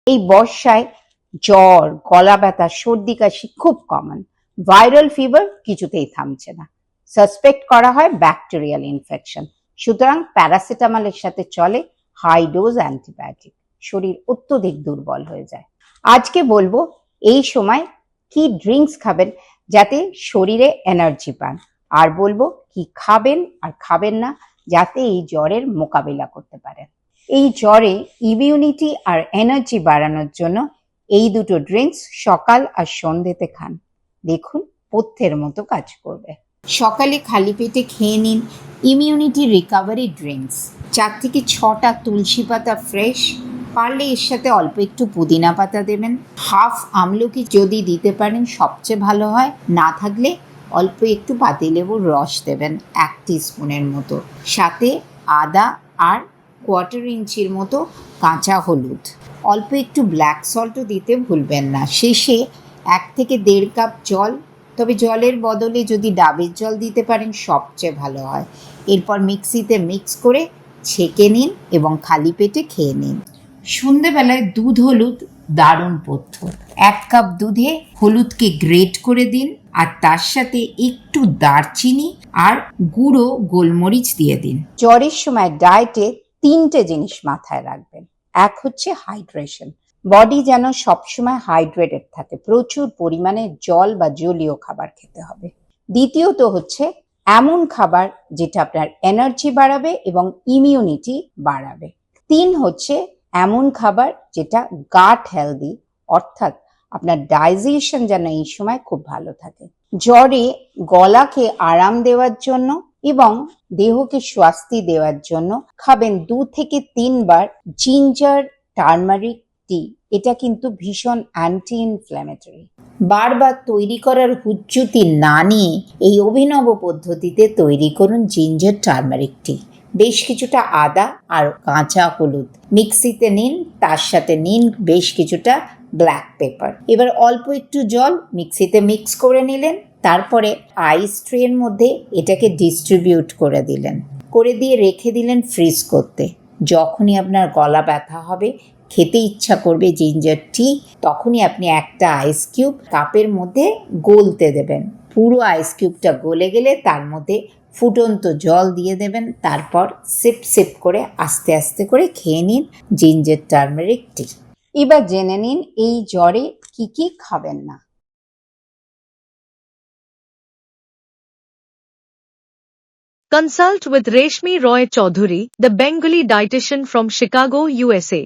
এই বর্ষায় জ্বর, গলা ব্যথা, সর্দি কাশি খুব কমন। ভাইরাল ফিভার কিছুতেই থামছে না। সাসপেক্ট করা হয় ব্যাকটেরিয়াল ইনফেকশন। সুতরাং প্যারাসিটামলের সাথে চলে হাই ডোজ অ্যান্টিবায়োটিক। শরীর অত্যধিক দুর্বল হয়ে যায়। আজকে বলবো এই সময় কি ড্রিঙ্কস খাবেন যাতে শরীরে এনার্জি পান, আর বলবো কি খাবেন আর খাবেন না যাতে এই জ্বরের মোকাবিলা করতে পারেন। এই জ্বরে ইমিউনিটি আর এনার্জি বাড়ানোর জন্য এই দুটো ড্রিঙ্কস সকাল আর সন্ধ্যেতে খান, দেখুন পথ্যের মতো কাজ করবে। সকালে খালি পেটে খেয়ে নিন ইমিউনিটি রিকভারি ড্রিঙ্কস। 4 থেকে 6টা তুলসী পাতা ফ্রেশ, পারলে এর সাথে অল্প একটু পুদিনা পাতা দেবেন। হাফ আমলকি যদি দিতে পারেন সবচেয়ে ভালো হয়, না থাকলে অল্প একটু পাতিলেবুর রস দেবেন 1 টিস্পুনের মতো। সাথে আদা আর 1/4 ইঞ্চির মতো কাঁচা হলুদ, অল্প একটু ব্ল্যাক সল্টও দিতে ভুলবেন না। শেষে 1 থেকে 1.5 কাপ জল, তবে জলের বদলে যদি ডাবের জল দিতে পারেন সবচেয়ে ভালো হয়। এরপর মিক্সিতে মিক্স করে ছেঁকে নিন এবং খালি পেটে খেয়ে নিন। সন্ধেবেলায় দুধ হলুদ দারুণ পথ্য। 1 কাপ দুধে হলুদকে গ্রেট করে দিন আর তার সাথে একটু দারচিনি আর গুঁড়ো গোলমরিচ দিয়ে দিন। জ্বরের সময় ডায়েটে 3টে জিনিস মাথায় রাখবেন। 1 হচ্ছে হাইড্রেশন, বডি যেন সবসময় হাইড্রেটেড থাকে, প্রচুর পরিমাণে জল বা জলীয় খাবার খেতে হবে। দ্বিতীয়ত হচ্ছে এমন খাবার যেটা আপনার এনার্জি বাড়াবে এবং ইমিউনিটি বাড়াবে। 3 হচ্ছে এমন খাবার যেটা গাট হেলদি, অর্থাৎ আপনার ডাইজেশন যেন এই সময় খুব ভালো থাকে। জ্বরে গলাকে আরাম দেওয়ার জন্য এবং দেহকে স্বস্তি দেওয়ার জন্য খাবেন 2 থেকে 3 বার জিঞ্জার টার্মারিক টি। এটা কিন্তু ভীষণ অ্যান্টি ইনফ্ল্যামেটরি। বারবার তৈরি করার হুজ্জুতি না নিয়ে এই অভিনব পদ্ধতিতে তৈরি করুন জিঞ্জার টার্মারিক টি। বেশ কিছুটা আদা আর কাঁচা হলুদ মিক্সিতে নিন, তার সাথে নিন বেশ কিছুটা ব্ল্যাক পেপার। এবার অল্প একটু জল মিক্সিতে মিক্স করে নিলেন, তারপরে আইস ট্রের মধ্যে এটাকে ডিস্ট্রিবিউট করে দিলেন, করে দিয়ে রেখে দিলেন ফ্রিজ করতে। যখনই আপনার গলা ব্যথা হবে, খেতে ইচ্ছা করবে জিঞ্জার টি, তখনই আপনি একটা আইস কিউব কাপের মধ্যে গলতে দেবেন। পুরো আইস কিউবটা গলে গেলে তার মধ্যে ফুটন্ত জল দিয়ে দেবেন, তারপর সিপ সিপ করে আস্তে আস্তে করে খেয়ে নিন জিঞ্জার টার্মেরিক টি। এবার জেনে নিন এই জ্বরে কি কি খাবেন না। Consult with Reshmi Roy Chaudhary, the Bengali dietitian from Chicago, USA.